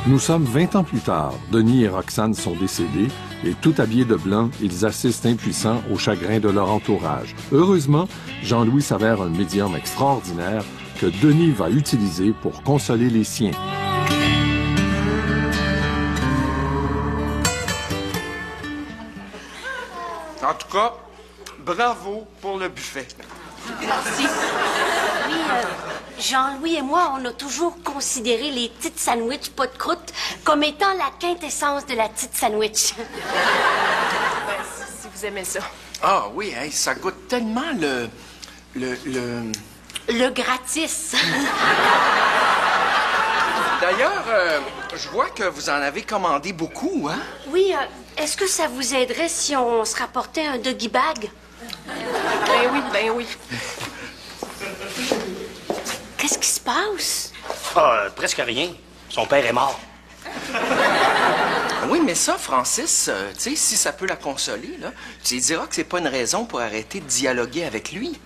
Nous sommes 20 ans plus tard. Denis et Roxane sont décédés et, tout habillés de blanc, ils assistent impuissants au chagrin de leur entourage. Heureusement, Jean-Louis s'avère un médium extraordinaire que Denis va utiliser pour consoler les siens. En tout cas, bravo pour le buffet. Merci. Oui, Jean-Louis et moi, on a toujours considéré les petites sandwichs pas de croûte comme étant la quintessence de la petite sandwich. Ben, si vous aimez ça. Ah oui, hein, ça goûte tellement Le gratis. D'ailleurs, je vois que vous en avez commandé beaucoup, hein? Oui, est-ce que ça vous aiderait si on se rapportait un doggy bag? Ben oui. Qu'est-ce qui se passe? Ah, presque rien. Son père est mort. Oui, mais ça, Francis, tu sais, si ça peut la consoler, là, tu lui diras que c'est pas une raison pour arrêter de dialoguer avec lui.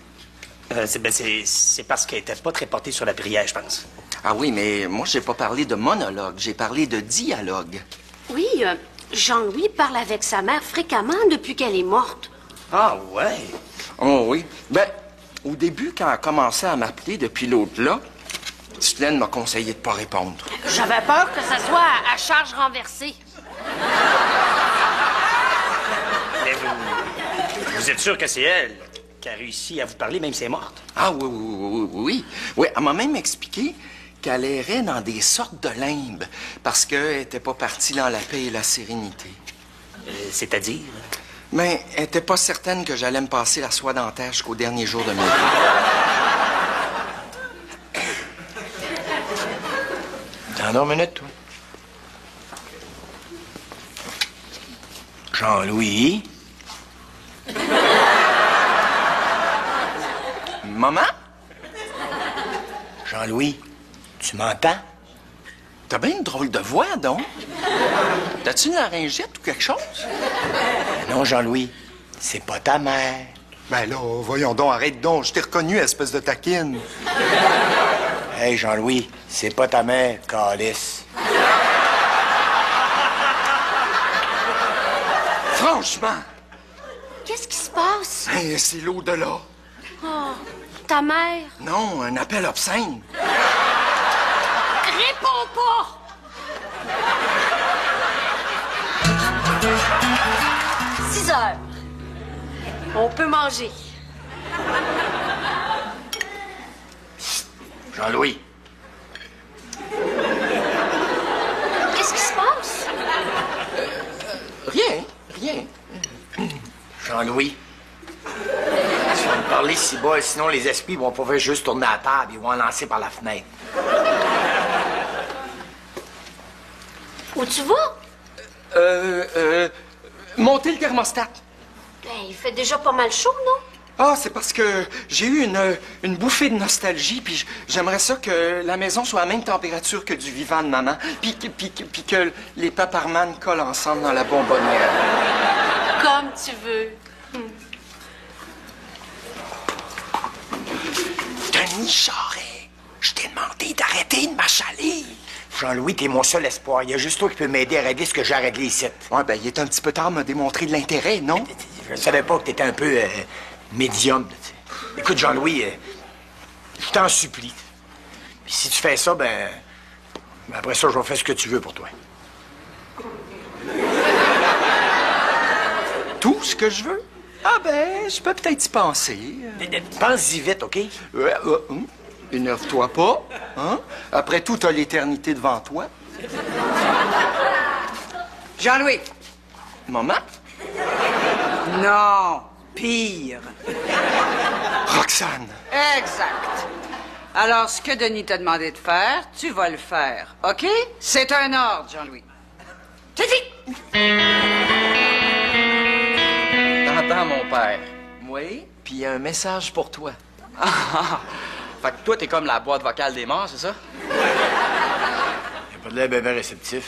C'est parce qu'elle était pas très portée sur la prière, je pense. Ah oui, mais moi, j'ai pas parlé de monologue, j'ai parlé de dialogue. Oui, Jean-Louis parle avec sa mère fréquemment depuis qu'elle est morte. Ah, ouais. Oh oui. Ben, au début, quand elle a commencé à m'appeler depuis l'autre-là, Suzanne m'a conseillé de pas répondre. J'avais peur que ça soit à charge renversée. Mais vous êtes sûr que c'est elle qui a réussi à vous parler, même si elle est morte? Ah oui. Oui, elle m'a même expliqué qu'elle errait dans des sortes de limbes parce qu'elle était pas partie dans la paix et la sérénité. C'est-à-dire? Mais elle était pas certaine que j'allais me passer la soie dentaire jusqu'au dernier jour de ma vie. Attends une minute, toi. Jean-Louis? Maman? Jean-Louis, tu m'entends? T'as bien une drôle de voix, donc. T'as-tu une laryngite ou quelque chose? Non, Jean-Louis, c'est pas ta mère. Ben là, voyons donc, arrête donc. Je t'ai reconnu, espèce de taquine. Hey, Jean-Louis, c'est pas ta mère, calice. Franchement! Qu'est-ce qui se passe? Hey, c'est l'au-delà. Oh, ta mère. Non, un appel obscène. Réponds pas! « 6 heures. On peut manger. Jean-Louis. Qu'est-ce qui se passe? Rien. Jean-Louis. Tu vas me parler si bas, sinon les esprits vont pas juste tourner à la table, ils vont en lancer par la fenêtre. Où tu vas? Monter le thermostat. Ben, il fait déjà pas mal chaud, non? Ah, c'est parce que j'ai eu une bouffée de nostalgie, puis j'aimerais ça que la maison soit à la même température que du vivant de maman, puis que les paparmanes collent ensemble dans la bonbonnière. Comme tu veux. Denis Charest, je t'ai demandé d'arrêter de m'achaler. Jean-Louis, t'es mon seul espoir. Il y a juste toi qui peux m'aider à régler ce que j'ai à régler ici. Ouais, ben, il est un petit peu tard à me démontrer de l'intérêt, non? Je savais pas que t'étais un peu médium. T'sais. Écoute, Jean-Louis, je t'en supplie. Puis si tu fais ça, ben après ça, je vais faire ce que tu veux pour toi. Tout ce que je veux? Ah ben, je peux peut-être y penser. Pense-y vite, OK? Énerve-toi pas, hein? Après tout, t'as l'éternité devant toi. Jean-Louis. Maman? Non, pire. Roxane. Exact. Alors, ce que Denis t'a demandé de faire, tu vas le faire, OK? C'est un ordre, Jean-Louis. C'est dit! T'entends, mon père? Oui, puis il y a un message pour toi. Fait que toi, t'es comme la boîte vocale des morts, c'est ça? Il a pas de l'air bien réceptif.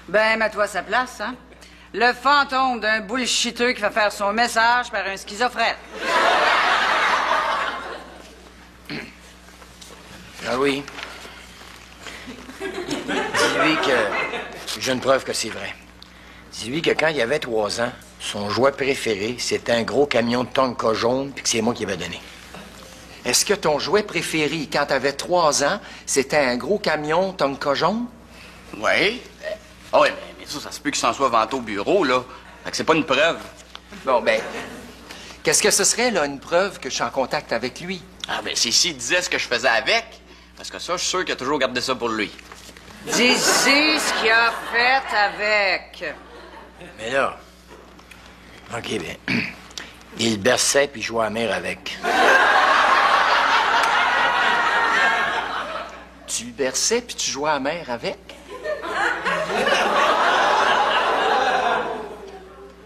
Ben, mets-toi à sa place, hein? Le fantôme d'un bullshiteux qui va faire son message par un schizophrène. Ah oui. Dis-lui que j'ai une preuve que c'est vrai. Dis-lui que quand il avait 3 ans, son jouet préféré, c'était un gros camion de Tonka jaune, puis que c'est moi qui l'avais donné. Est-ce que ton jouet préféré, quand t'avais 3 ans, c'était un gros camion Tonka jaune? Oui. Ah oui, mais ça se peut qu'il s'en soit vanté au bureau, là. Fait que c'est pas une preuve. Bon, ben, qu'est-ce que ce serait, là, une preuve que je suis en contact avec lui? Ah, ben, c'est s'il disait ce que je faisais avec. Parce que ça, je suis sûr qu'il a toujours gardé ça pour lui. Dis-y ce qu'il a fait avec. Mais là... OK, bien. Il berçait puis jouait à la mer avec. Tu le berçais puis tu jouais à la mer avec?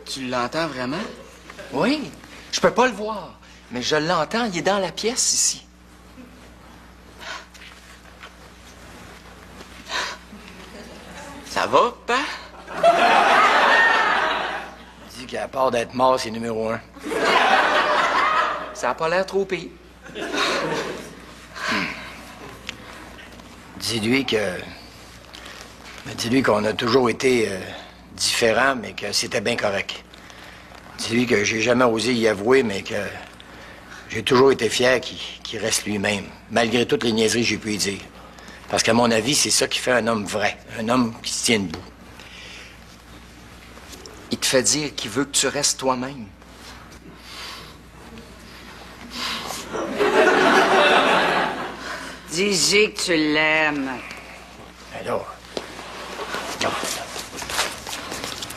Tu l'entends vraiment? Oui. Je peux pas le voir, mais je l'entends. Il est dans la pièce, ici. Ça va, papa? Dis qu'à part d'être mort, c'est numéro 1. Ça a pas l'air trop pire. Dis-lui que... Dis-lui qu'on a toujours été différents, mais que c'était bien correct. Dis-lui que j'ai jamais osé y avouer, mais que j'ai toujours été fier qu'il reste lui-même, malgré toutes les niaiseries que j'ai pu y dire. Parce qu'à mon avis, c'est ça qui fait un homme vrai, un homme qui se tient debout. Il te fait dire qu'il veut que tu restes toi-même. Dis-y que tu l'aimes. Alors, non.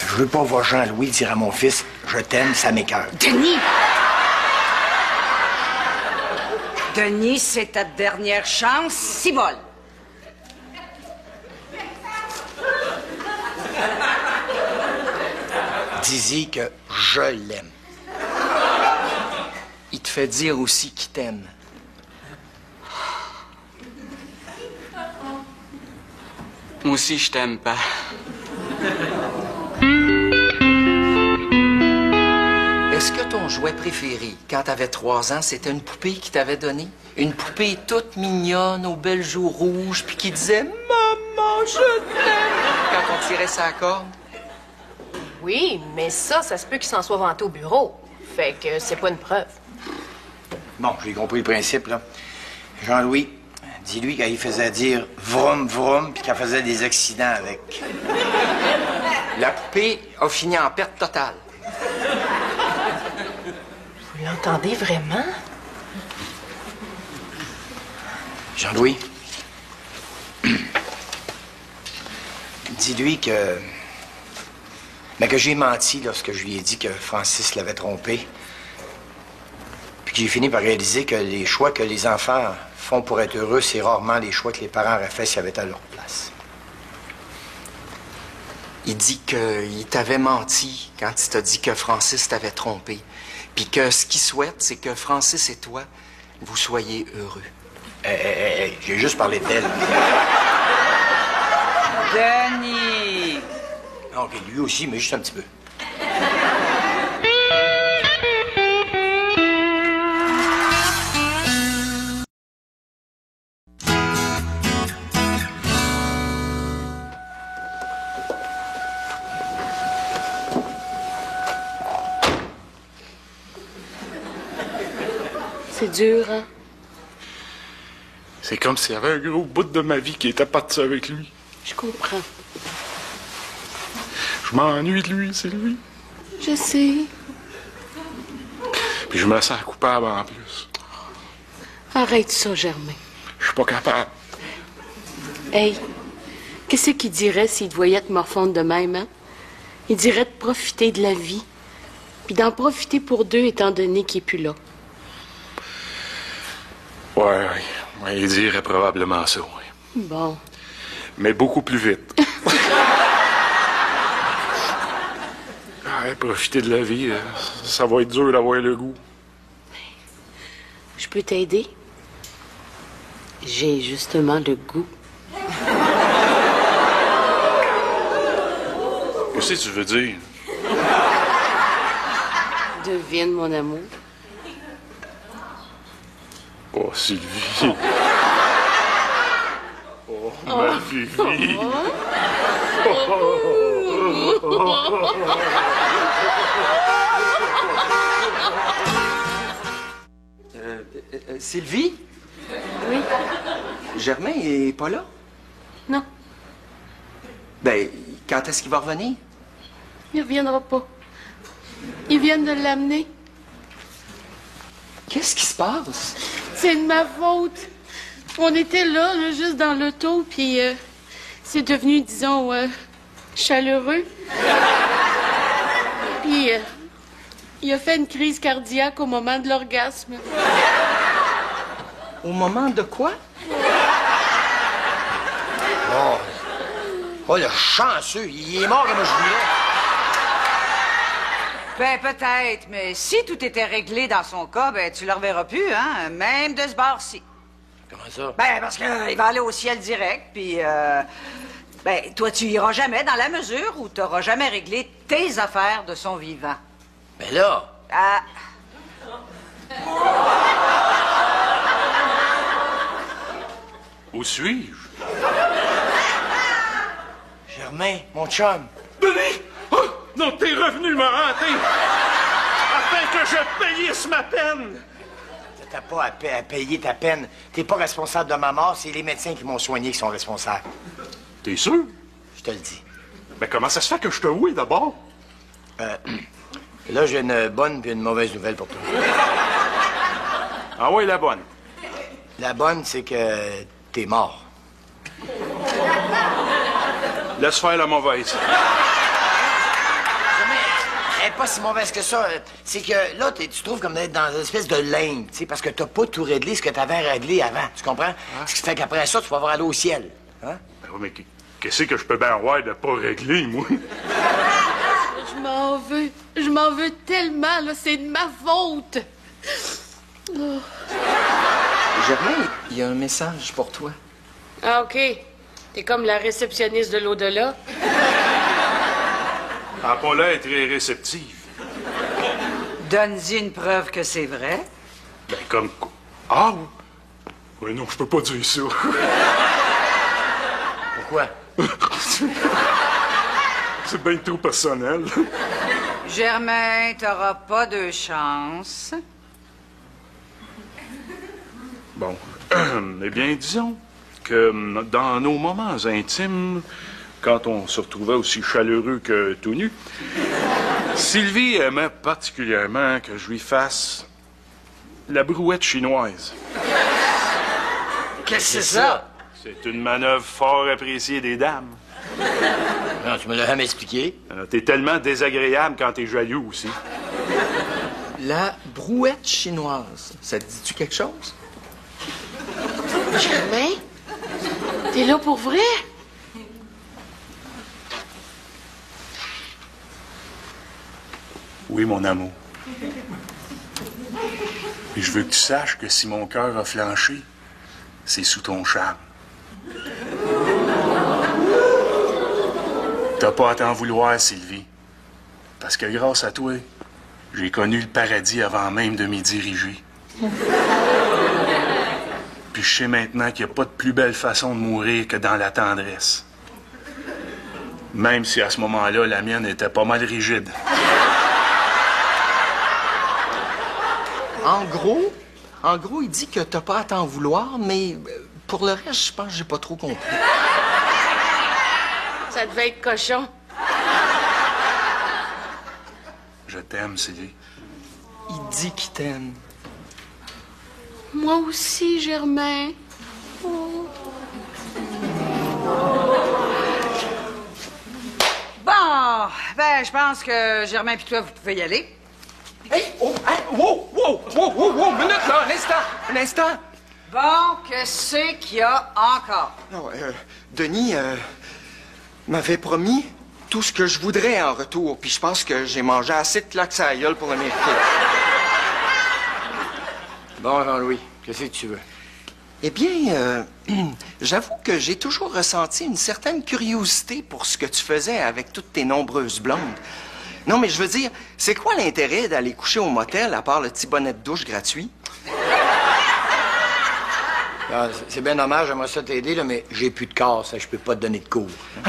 Je veux pas voir Jean-Louis dire à mon fils « Je t'aime », ça m'écoeure. Denis! Denis, c'est ta dernière chance, cibole. Dis-y que je l'aime. Il te fait dire aussi qu'il t'aime. Moi aussi, je t'aime, pas. Est-ce que ton jouet préféré, quand t'avais 3 ans, c'était une poupée qu'il t'avait donnée? Une poupée toute mignonne, aux belles joues rouges, puis qui disait « Maman, je t'aime » quand on tirait sa corde? Oui, mais ça se peut qu'il s'en soit vanté au bureau. Fait que c'est pas une preuve. Bon, j'ai compris le principe, là. Jean-Louis, dis-lui qu'il faisait dire « vroom, vroom », puis qu'elle faisait des accidents avec. La poupée a fini en perte totale. Vous l'entendez vraiment? Jean-Louis, dis-lui que... Mais que j'ai menti lorsque je lui ai dit que Francis l'avait trompé. Puis que j'ai fini par réaliser que les choix que les enfants font pour être heureux, c'est rarement les choix que les parents auraient fait s'ils avaient été à leur place. Il dit qu'il t'avait menti quand il t'a dit que Francis t'avait trompé. Puis que ce qu'il souhaite, c'est que Francis et toi, vous soyez heureux. Hey, j'ai juste parlé d'elle. Denis! OK, lui aussi, mais juste un petit peu. C'est dur, hein? C'est comme s'il y avait un gros bout de ma vie qui était parti avec lui. Je comprends. Je m'ennuie de lui, c'est lui. Je sais. Puis je me sens coupable en plus. Arrête ça, Germain. Je suis pas capable. Hey, qu'est-ce qu'il dirait s'il te voyait te morfondre de même, hein? Il dirait de profiter de la vie. Puis d'en profiter pour deux, étant donné qu'il n'est plus là. Ouais, il dirait probablement ça, oui. Bon. Mais beaucoup plus vite. Profiter de la vie, ça va être dur d'avoir le goût. Je peux t'aider? J'ai justement le goût. Qu'est-ce que tu veux dire? Devine, mon amour. Oh, Sylvie. Oh. ma Fifi. Sylvie? Oui? Germain est pas là? Non, Ben, quand est-ce qu'il va revenir? il reviendra pas. Ils viennent de l'amener. Qu'est-ce qui se passe? C'est de ma faute. On était là, juste dans l'auto, puis c'est devenu, disons, chaleureux. Puis il a fait une crise cardiaque au moment de l'orgasme. Au moment de quoi? Oh, oh le chanceux, il est mort comme je voulais. Ben, peut-être, mais si tout était réglé dans son cas, ben, tu le reverras plus, hein, même de ce bord-ci. Comment ça? Ben, parce qu'il va aller au ciel direct, puis, ben, toi, tu iras jamais dans la mesure où tu n'auras jamais réglé tes affaires de son vivant. Ben là, Ah, Où suis-je? Germain, mon chum. Denis! Oh! Non, t'es revenu me hanter! Afin que je payisse ma peine! T'as pas à payer ta peine. T'es pas responsable de ma mort, c'est les médecins qui m'ont soigné qui sont responsables. T'es sûr? Je te le dis. Ben comment ça se fait que je te oui d'abord? Là, j'ai une bonne puis une mauvaise nouvelle pour toi. Ah oui, la bonne. La bonne, c'est que t'es mort. Laisse faire la mauvaise. Elle est pas si mauvaise que ça. C'est que là, tu trouves comme d'être dans une espèce de limbe, tu sais, parce que t'as pas tout réglé ce que t'avais réglé avant. Tu comprends? Ce qui fait qu'après ça, tu vas avoir aller au ciel. Hein? Ben oui, mais qu'est-ce que je peux bien avoir de pas régler, moi? Je m'en veux. Je m'en veux tellement, là. C'est de ma faute. Oh. Germain, il y a un message pour toi. Ah, OK. T'es comme la réceptionniste de l'au-delà. Elle n'a pas l'air très réceptive. donne-y une preuve que c'est vrai. Ben, comme quoi? Ah, oui. Oui, non, je peux pas dire ça. Pourquoi? C'est bien trop personnel. Germain, t'auras pas de chance. Bon. Eh bien, disons que dans nos moments intimes, quand on se retrouvait aussi chaleureux que tout nu, Sylvie aimait particulièrement que je lui fasse la brouette chinoise. Qu'est-ce que c'est ça? C'est une manœuvre fort appréciée des dames. Non, tu me l'as jamais expliqué. T'es tellement désagréable quand t'es jaloux aussi. La brouette chinoise, ça te dit-tu quelque chose? Germain? T'es là pour vrai? Oui, mon amour. Et je veux que tu saches que si mon cœur a flanché, c'est sous ton charme. T'as pas à t'en vouloir, Sylvie. Parce que grâce à toi, j'ai connu le paradis avant même de m'y diriger. Puis je sais maintenant qu'il n'y a pas de plus belle façon de mourir que dans la tendresse. Même si à ce moment-là, la mienne était pas mal rigide. En gros, il dit que t'as pas à t'en vouloir, mais pour le reste, je pense que j'ai pas trop compris. Ça devait être cochon. Je t'aime, Sylvie. Il dit qu'il t'aime. Moi aussi, Germain. Oh. Bon, ben, je pense que Germain et toi, vous pouvez y aller. Hey! Oh! Hey! Wow! Minute, là! Un instant! Bon, qu'est-ce qu'il y a encore? Non, Denis m'avait promis tout ce que je voudrais en retour, puis je pense que j'ai mangé assez de claques à la gueule pour le mériter. Bon, Jean-Louis, qu'est-ce que tu veux? Eh bien, j'avoue que j'ai toujours ressenti une certaine curiosité pour ce que tu faisais avec toutes tes nombreuses blondes. Non, mais je veux dire, c'est quoi l'intérêt d'aller coucher au motel à part le petit bonnet de douche gratuit? Ah, c'est bien dommage, j'aimerais ça t'aider, là, mais j'ai plus de corps, ça, je peux pas te donner de cours. Ah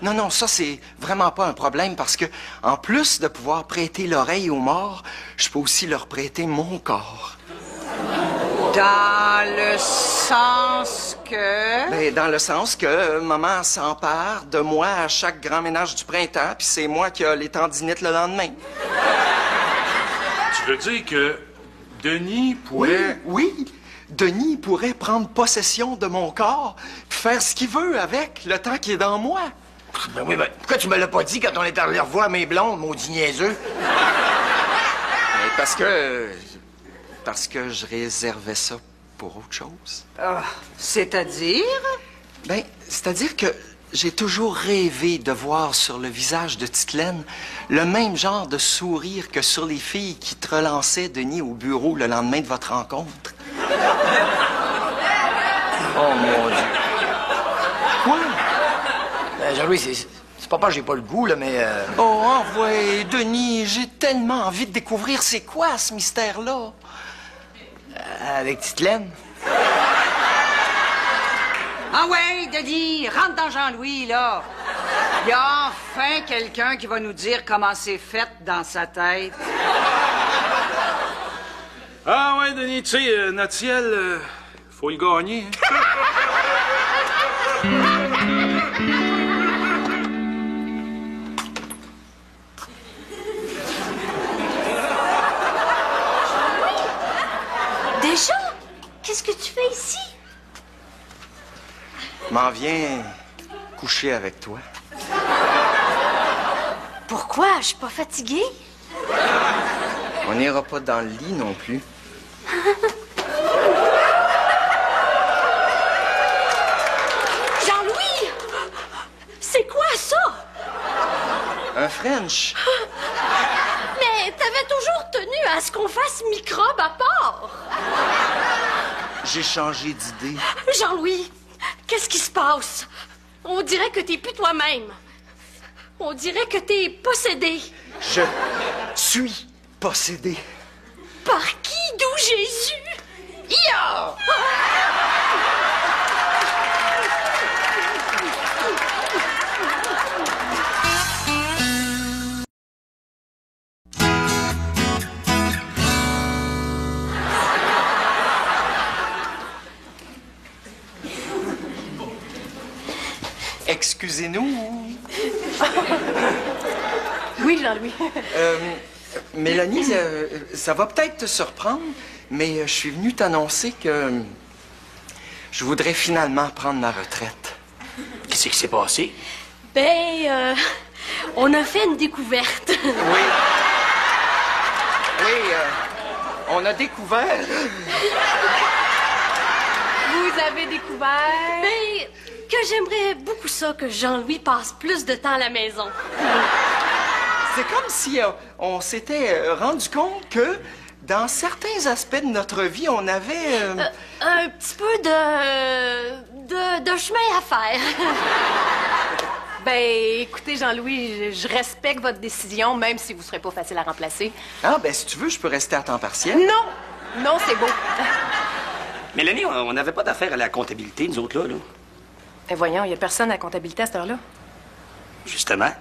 non, ça, c'est vraiment pas un problème parce que, en plus de pouvoir prêter l'oreille aux morts, je peux aussi leur prêter mon corps. Dans le sens que... Ben, dans le sens que maman s'empare de moi à chaque grand ménage du printemps, puis c'est moi qui ai les tendinites le lendemain. Tu veux dire que Denis pourrait... Oui. Denis pourrait prendre possession de mon corps puis faire ce qu'il veut avec le temps qui est dans moi. Ben oui, ben, pourquoi tu me l'as pas dit quand on est allé revoir mes blondes, maudit niaiseux? Parce que je réservais ça pour autre chose. C'est-à-dire? Ben, c'est-à-dire que j'ai toujours rêvé de voir sur le visage de Titelaine le même genre de sourire que sur les filles qui te relançaient, Denis, au bureau le lendemain de votre rencontre. Oh, mon Dieu. Quoi? Jean-Louis, c'est pas parce que j'ai pas le goût, là, mais... Oh, envoie, Denis, j'ai tellement envie de découvrir c'est quoi ce mystère-là. Avec Titelaine? Ah ouais, Denis, rentre dans Jean-Louis, là. Il y a enfin quelqu'un qui va nous dire comment c'est fait dans sa tête. Ah ouais, Denis, tu sais, notre ciel, faut le gagner. Hein? Déjà? Qu'est-ce que tu fais ici? M'en viens coucher avec toi. Pourquoi? Je suis pas fatiguée? On n'ira pas dans le lit non plus. Jean-Louis! C'est quoi ça? Un French. Mais t'avais toujours tenu à ce qu'on fasse microbe à part. J'ai changé d'idée. Jean-Louis, qu'est-ce qui se passe? On dirait que t'es plus toi-même. On dirait que t'es possédé. Je suis possédé. Par qui? D'où Jésus? Ya! Excusez-nous. Oui, Jean-Louis. Mélanie, ça va peut-être te surprendre, mais je suis venu t'annoncer que je voudrais finalement prendre ma retraite. Qu'est-ce qui s'est passé? Ben, on a fait une découverte. Oui. Oui, on a découvert... Vous avez découvert... Ben, que j'aimerais beaucoup ça que Jean-Louis passe plus de temps à la maison. C'est comme si on s'était rendu compte que dans certains aspects de notre vie, on avait... Un petit peu de chemin à faire. Ben, écoutez, Jean-Louis, je respecte votre décision, même si vous ne serez pas facile à remplacer. Ah, ben si tu veux, je peux rester à temps partiel. Non! Non, c'est beau. Mélanie, on n'avait pas d'affaires à la comptabilité, nous autres, là. Et voyons, il n'y a personne à la comptabilité à cette heure-là. Justement.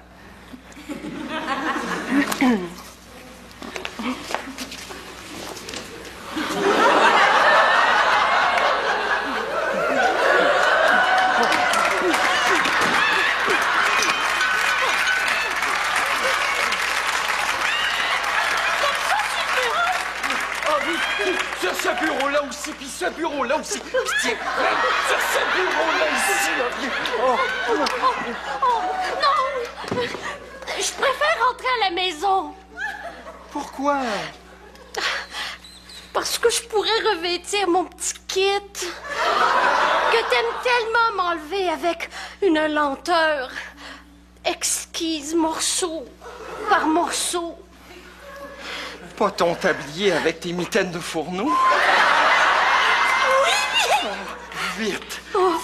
Sur ce bureau-là aussi, puis ce bureau-là aussi. Puis tiens, sur ce bureau-là ici, là. Oh. Non! Je préfère rentrer à la maison. Pourquoi? Parce que je pourrais revêtir mon petit kit. Que t'aimes tellement m'enlever avec une lenteur exquise, morceau par morceau. Pas ton tablier avec tes mitaines de fourneau? Oui! Oh, vite! Oh.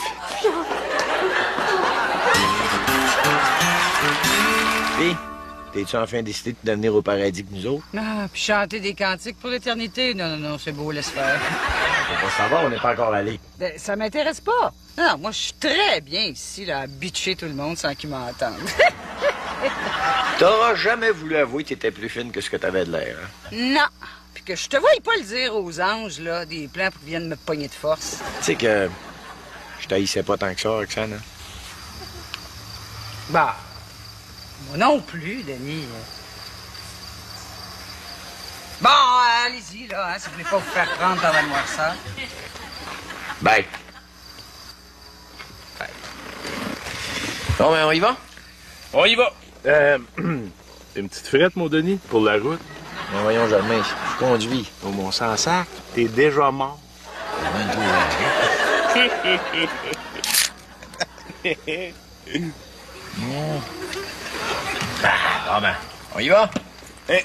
Puis, T'es-tu enfin décidé de devenir au paradis que nous autres? Ah, puis chanter des cantiques pour l'éternité? Non, non, non, c'est beau, laisse faire. Faut pas savoir, on n'est pas encore allé. Ben, ça m'intéresse pas. Non, moi, je suis très bien ici, là, à bitcher tout le monde sans qu'ils m'entendent. T'auras jamais voulu avouer que t'étais plus fine que ce que t'avais de l'air, hein? Non. Puis que je te voyais pas le dire aux anges, là, des plans pour qu'ils viennent me pogner de force. Tu sais que je t'haïssais pas tant que ça, Roxane, hein? Bah, moi non plus, Denis. Bon, allez-y, là, hein, si vous voulez pas vous faire prendre par la noirceur. Bye. Bye. Bon, ben, on y va? On y va. Une petite frette, mon Denis, pour la route. Ben, voyons, Germain, je conduis. Au mon sans-sac, t'es déjà mort. Ah, bon, ben, on y va? Hey.